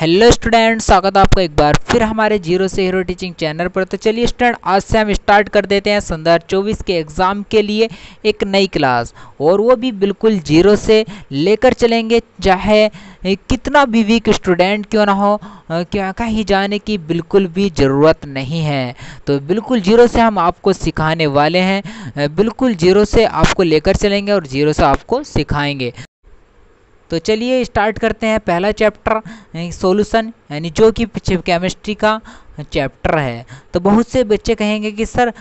Hello student, स्वागत है आपका एक बार फिर हमारे जीरो से हीरो टीचिंग चैनल पर। तो चलिए स्टूडेंट, आज से हम स्टार्ट कर देते हैं सन 2024 के एग्ज़ाम के लिए एक नई क्लास, और वो भी बिल्कुल जीरो से लेकर चलेंगे। चाहे कितना भी वीक स्टूडेंट क्यों ना हो, क्या कहीं जाने की बिल्कुल भी ज़रूरत नहीं है। तो बिल्कुल जीरो से हम आपको सिखाने वाले हैं, बिल्कुल जीरो से आपको लेकर चलेंगे और जीरो से आपको सिखाएंगे। तो चलिए स्टार्ट करते हैं। पहला चैप्टर सॉल्यूशन, यानी जो कि केमिस्ट्री का चैप्टर है। तो बहुत से बच्चे कहेंगे कि सर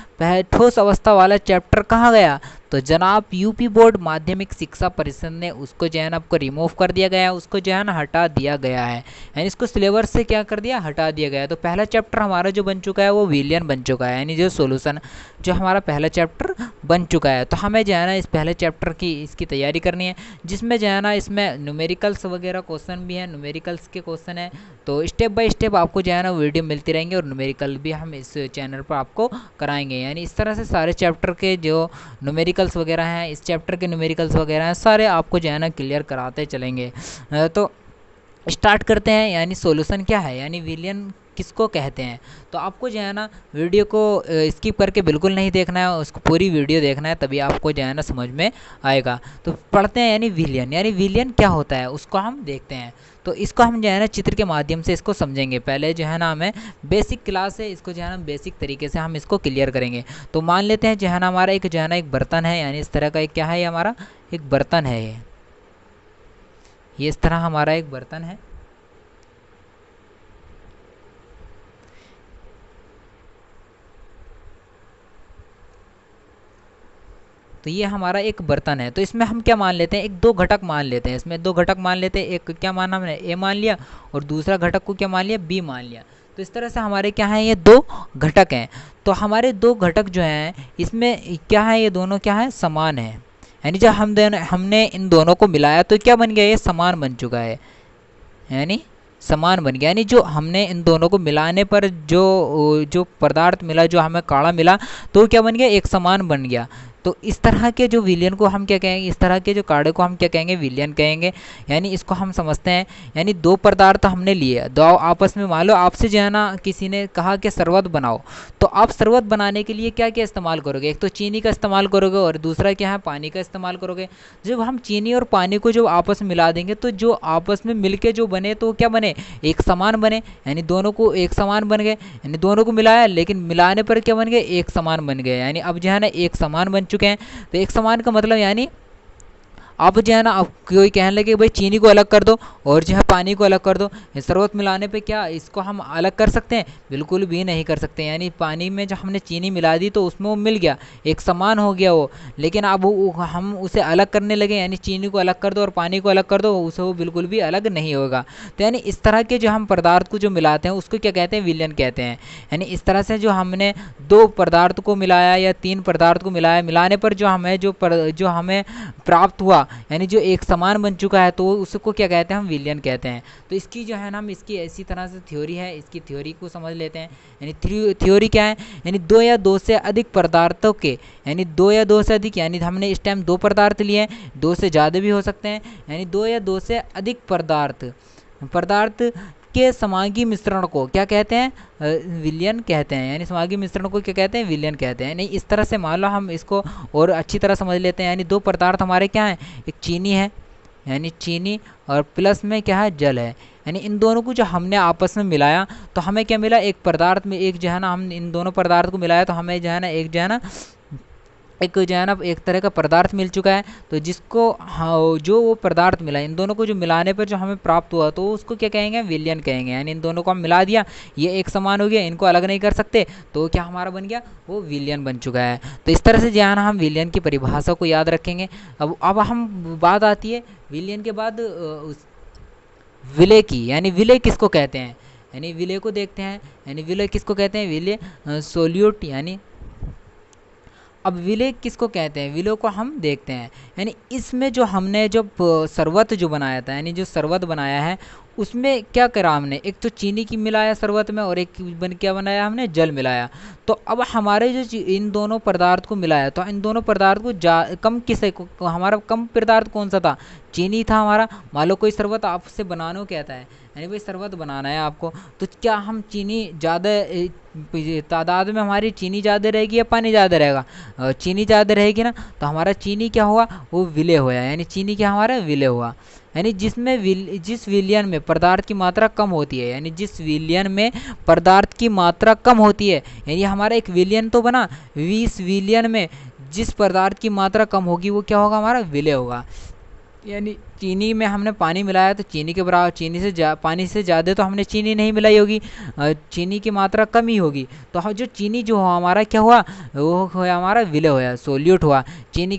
ठोस अवस्था वाला चैप्टर कहाँ गया। तो जनाब, यूपी बोर्ड माध्यमिक शिक्षा परिषद ने उसको जो है ना आपको रिमूव कर दिया गया है, उसको जो है ना हटा दिया गया है, यानी इसको सिलेबस से क्या कर दिया, हटा दिया गया है। तो पहला चैप्टर हमारा जो बन चुका है वो विलियन बन चुका है, यानी जो सॉल्यूशन जो हमारा पहला चैप्टर बन चुका है। तो हमें जो है ना इस पहले चैप्टर की इसकी तैयारी करनी है, जिसमें जो है ना इसमें न्यूमेरिकल्स वगैरह क्वेश्चन भी हैं, न्यूमेरिकल्स के क्वेश्चन हैं। तो स्टेप बाय स्टेप आपको जो है ना वीडियो मिलती रहेंगे और न्यूमेरिकल भी हम इस चैनल पर आपको कराएंगे। यानी इस तरह से सारे चैप्टर के जो न्यूमेरिकल्स वगैरह हैं, इस चैप्टर के न्यूमेरिकल्स वगैरह हैं, सारे आपको जो है ना क्लियर कराते चलेंगे। तो स्टार्ट करते हैं। यानी सॉल्यूशन क्या है, यानी विलियन किसको कहते हैं। तो आपको जो है ना वीडियो को स्किप करके बिल्कुल नहीं देखना है, उसको पूरी वीडियो देखना है, तभी आपको जो है ना समझ में आएगा। तो पढ़ते हैं। यानी विलियन क्या होता है उसको हम देखते हैं। तो इसको हम जो है ना चित्र के माध्यम से इसको समझेंगे। पहले जो है ना हमें बेसिक क्लास है, इसको जो है ना बेसिक तरीके से हम इसको क्लियर करेंगे। तो मान लेते हैं जो है ना हमारा एक जो है ना एक बर्तन है, यानी इस तरह का एक क्या है, हमारा एक बर्तन है। ये इस तरह हमारा एक बर्तन है। तो ये हमारा एक बर्तन है। तो इसमें हम क्या मान लेते हैं, एक दो घटक मान लेते हैं। इसमें दो घटक मान लेते हैं। एक क्या माना हमने, ए मान लिया, और दूसरा घटक को क्या मान लिया, बी मान लिया। तो इस तरह से हमारे क्या हैं, ये दो घटक हैं। तो हमारे दो घटक जो हैं इसमें क्या है, ये दोनों क्या है, समान है। यानी जब हमने इन दोनों को मिलाया तो क्या बन गया, ये समान बन चुका है, यानी समान बन गया। यानी जो हमने इन दोनों को मिलाने पर जो जो पदार्थ मिला, जो हमें काढ़ा मिला, तो क्या बन गया, एक समान बन गया। तो इस तरह के जो विलियन को हम क्या कहेंगे, इस तरह के जो काढ़े को हम क्या कहेंगे, विलियन कहेंगे। यानी इसको हम समझते हैं। यानी दो पदार्थ हमने लिए, दो आपस में, मान लो आपसे जो है ना किसी ने कहा कि शरबत बनाओ, तो आप शरबत बनाने के लिए क्या क्या इस्तेमाल करोगे, एक तो चीनी का इस्तेमाल करोगे और दूसरा क्या है, पानी का इस्तेमाल करोगे। जब हम चीनी और पानी को जो आपस में मिला देंगे, तो जो आपस में मिलके जो बने, तो क्या बने, एक समान बने। यानी दोनों को एक समान बन गए। यानी दोनों को मिलाया, लेकिन मिलाने पर क्या बन गए, एक समान बन गए। यानी अब जो है ना एक समान बन चुके हैं। तो एक समान का मतलब यानी अब जो है ना, अब कोई कहने लगे भाई चीनी को अलग कर दो और जो है पानी को अलग कर दो, शरबत मिलाने पे क्या इसको हम अलग कर सकते हैं, बिल्कुल भी नहीं कर सकते। यानी पानी में जब हमने चीनी मिला दी तो उसमें वो मिल गया, एक समान हो गया वो। लेकिन अब हम उसे अलग करने लगे, यानी चीनी को अलग कर दो और पानी को अलग कर दो, उसे वो बिल्कुल भी अलग नहीं होगा। तो यानी इस तरह के जो हम पदार्थ को जो मिलाते हैं उसको क्या कहते हैं, विलयन कहते हैं। यानी इस तरह से जो हमने दो पदार्थ को मिलाया या तीन पदार्थ को मिलाया, मिलाने पर जो हमें जो हमें प्राप्त हुआ, यानी जो एक समान बन चुका है, तो उसको क्या कहते हैं, हम विलयन कहते हैं। तो इसकी जो है ना हम इसकी ऐसी तरह से थ्योरी है, इसकी थ्योरी को समझ लेते हैं। यानी थ्योरी क्या है, यानी दो या दो से अधिक पदार्थों के, यानी दो या दो से अधिक, यानी हमने इस टाइम दो पदार्थ लिए हैं, दो से ज़्यादा भी हो सकते हैं। यानी दो या दो से अधिक पदार्थ के समांगी मिश्रण को क्या कहते हैं, विलयन कहते हैं। यानी समांगी मिश्रण को क्या कहते हैं, विलयन कहते हैं। नहीं, इस तरह से मान लो हम इसको और अच्छी तरह समझ लेते हैं। यानी दो पदार्थ हमारे क्या हैं, एक चीनी है, यानी चीनी, और प्लस में क्या है, जल है। यानी इन दोनों को जो हमने आपस में मिलाया तो हमें क्या मिला, एक पदार्थ में, एक जो है ना हम इन दोनों पदार्थ को मिलाया तो हमें जो है ना एक जो है ना एक तरह का पदार्थ मिल चुका है। तो जिसको हाँ, जो वो पदार्थ मिला, इन दोनों को जो मिलाने पर जो हमें प्राप्त हुआ, तो उसको क्या कहेंगे, विलयन कहेंगे। यानी इन दोनों को हम मिला दिया, ये एक समान हो गया, इनको अलग नहीं कर सकते, तो क्या हमारा बन गया, वो विलयन बन चुका है। तो इस तरह से जो है ना हम विलयन की परिभाषा को याद रखेंगे। अब हम बात आती है विलयन के बाद विलय की। यानी विलय किसको कहते हैं, यानी विलय को देखते हैं। यानी विलय किसको कहते हैं, विलय सोल्यूट। यानी अब विलय किसको कहते हैं, विलय को हम देखते हैं। यानी इसमें जो हमने जो शरबत जो बनाया था, यानी जो शरबत बनाया है, उसमें क्या करा हमने, एक तो चीनी की मिलाया शरबत में और एक क्या बनाया हमने, जल मिलाया। तो अब हमारे जो इन दोनों पदार्थ को मिलाया, तो इन दोनों पदार्थ को कम किसे को हमारा कम पदार्थ कौन सा था, चीनी था हमारा। मान लो कोई शरबत आपसे बनाने को कहता है, यानी भाई शरबत बनाना है आपको, तो क्या हम चीनी ज़्यादा तादाद में हमारी चीनी ज़्यादा रहेगी या पानी ज़्यादा रहेगा, चीनी ज़्यादा रहेगी ना। तो हमारा चीनी क्या हुआ, वो विलय हुआ, यानी चीनी क्या हमारा विलय हुआ। यानी जिस विलयन में पदार्थ की मात्रा कम होती है, यानी जिस विलयन में पदार्थ की मात्रा कम होती है, यानी हमारा एक विलयन तो बना, इस विलयन में जिस पदार्थ की मात्रा कम होगी वो क्या होगा, हमारा विलय होगा। यानी चीनी में हमने पानी मिलाया तो चीनी के बराबर, चीनी से पानी से ज़्यादा तो हमने चीनी नहीं मिलाई होगी, चीनी की मात्रा कम ही होगी। तो जो चीनी जो हमारा क्या हुआ, वो हुआ हमारा विलय हुआ, सोल्यूट हुआ। चीनी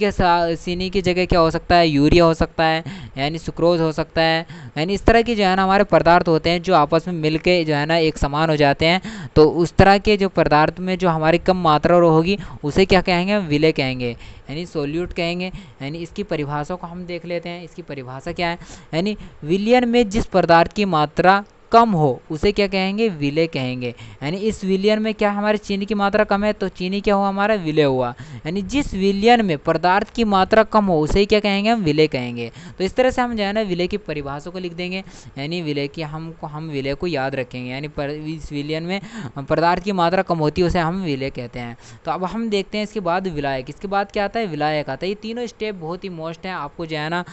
की जगह क्या हो सकता है, यूरिया हो सकता है, यानी सुक्रोज हो सकता है। यानी इस तरह के जो है ना हमारे पदार्थ होते हैं जो आपस में मिल के जो है ना एक समान हो जाते हैं। तो उस तरह के जो पदार्थ में जो हमारी कम मात्रा होगी उसे क्या कहेंगे, विलय कहेंगे, यानी सोल्यूट कहेंगे। यानी इसकी परिभाषा को हम देख लेते हैं। इसकी परिभाषा क्या है, यानी विलयन में जिस पदार्थ की मात्रा कम हो उसे क्या कहेंगे, विलय कहेंगे। यानी इस विलयन में क्या हमारे चीनी की मात्रा कम है, तो चीनी क्या हुआ, हमारा विलय हुआ। यानी जिस विलयन में पदार्थ की मात्रा कम हो उसे क्या कहेंगे, हम विलय कहेंगे। तो इस तरह से हम जो है ना विलय की परिभाषा को लिख देंगे, यानी विलय की हम विलय को याद रखेंगे। यानी इस विलयन में पदार्थ की मात्रा कम होती है उसे हम विलय कहते हैं। तो अब हम देखते हैं इसके बाद विलायक। इसके बाद क्या आता है, विलायक आता है। ये तीनों स्टेप बहुत ही मोस्ट हैं। आपको जो है ना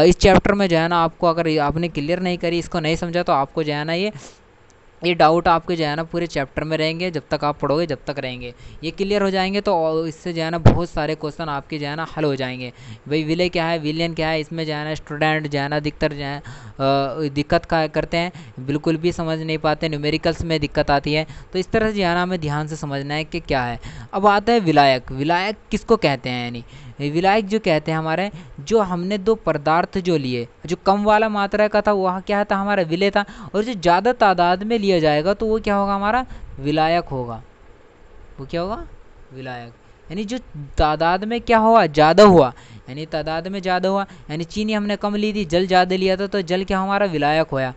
इस चैप्टर में जो है ना आपको अगर आपने क्लियर नहीं करी, इसको नहीं समझा, तो आपको जो है ना ये डाउट आपके जो है ना पूरे चैप्टर में रहेंगे। जब तक आप पढ़ोगे जब तक रहेंगे, ये क्लियर हो जाएंगे तो इससे जो है ना बहुत सारे क्वेश्चन आपके जो है ना हल हो जाएंगे। भाई विलय क्या है, विलयन क्या है, इसमें जो है ना स्टूडेंट जो है ना अधिकतर जो है दिक्कत करते हैं, बिल्कुल भी समझ नहीं पाते, न्यूमेरिकल्स में दिक्कत आती है। तो इस तरह से जो है ना हमें ध्यान से समझना है कि क्या है। अब आता है विलायक। विलायक किसको कहते हैं, यानी विलायक जो कहते हैं हमारे, जो हमने दो पदार्थ जो लिए, जो कम वाला मात्रा का था वह क्या था, हमारा विलय था, और जो ज़्यादा तादाद में लिया जाएगा तो वो क्या होगा, हमारा विलायक होगा। वो क्या होगा, विलायक। यानी जो तादाद में क्या हुआ, ज़्यादा हुआ, यानी तादाद में ज़्यादा हुआ, यानी चीनी हमने कम ली थी, जल ज़्यादा लिया था, तो जल क्या हमारा विलायक होया।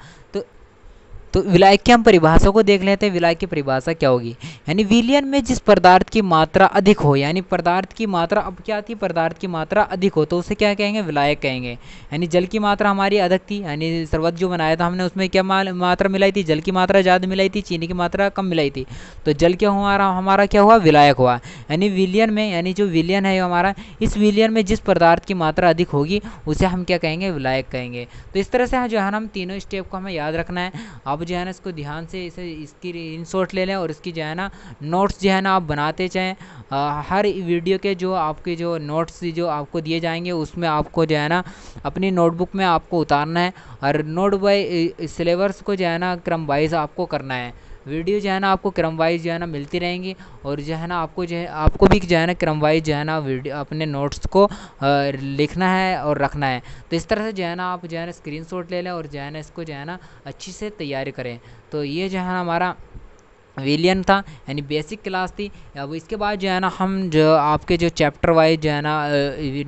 तो विलायक की हम परिभाषा को देख लेते हैं। विलायक की परिभाषा क्या होगी, यानी विलयन में जिस पदार्थ की मात्रा अधिक हो, यानी पदार्थ की मात्रा, अब क्या थी, पदार्थ की मात्रा अधिक हो तो उसे क्या कहेंगे, विलायक कहेंगे। यानी जल की मात्रा हमारी अधिक थी, यानी शरबत जो बनाया था हमने उसमें क्या मात्रा मिलाई थी, जल की मात्रा ज़्यादा मिलाई थी, चीनी की मात्रा कम मिलाई थी, तो जल क्या हुआ, हमारा क्या हुआ, विलायक हुआ। यानी विलयन में, यानी जो विलयन है हमारा, इस विलयन में जिस पदार्थ की मात्रा अधिक होगी उसे हम क्या कहेंगे, विलायक कहेंगे। तो इस तरह से जो है ना हम तीनों स्टेप को हमें याद रखना है। अब जो है ना इसको ध्यान से इसकी इनशॉट ले लें और इसकी जो है ना नोट्स जो है ना आप बनाते जाएं। हर वीडियो के जो आपके जो नोट्स जो आपको दिए जाएंगे उसमें आपको जो है ना अपनी नोटबुक में आपको उतारना है, और नोट बाय सिलेबस को जो है ना क्रम वाइज आपको करना है। वीडियो जो है ना आपको क्रम वाइज जो है ना मिलती रहेंगी, और जो है ना आपको जो है आपको भी जो है ना क्रम वाइज जो है ना वीडियो अपने नोट्स को लिखना है और रखना है। तो इस तरह से जो है ना आप जो है ना स्क्रीनशॉट ले लें और जो है ना इसको जो है ना अच्छी से तैयारी करें। तो ये जो है ना हमारा विलियन था, यानी बेसिक क्लास थी। अब इसके बाद जो है ना हम जो आपके जो चैप्टर वाइज जो है ना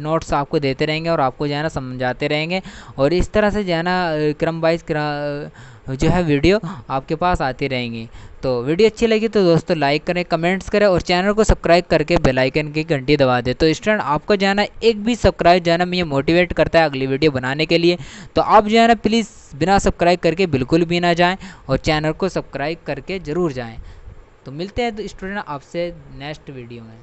नोट्स आपको देते रहेंगे और आपको जो है ना समझाते रहेंगे, और इस तरह से जो है ना क्रम वाइज जो है वीडियो आपके पास आती रहेंगी। तो वीडियो अच्छी लगी तो दोस्तों लाइक करें, कमेंट्स करें और चैनल को सब्सक्राइब करके बेल आइकन की घंटी दबा दें। तो स्टूडेंट आपको जो है ना एक भी सब्सक्राइब जो है ना मुझे मोटिवेट करता है अगली वीडियो बनाने के लिए। तो आप जो है ना प्लीज़ बिना सब्सक्राइब करके बिल्कुल भी ना जाएं और चैनल को सब्सक्राइब करके ज़रूर जाएं। तो मिलते हैं स्टूडेंट आपसे नेक्स्ट वीडियो में।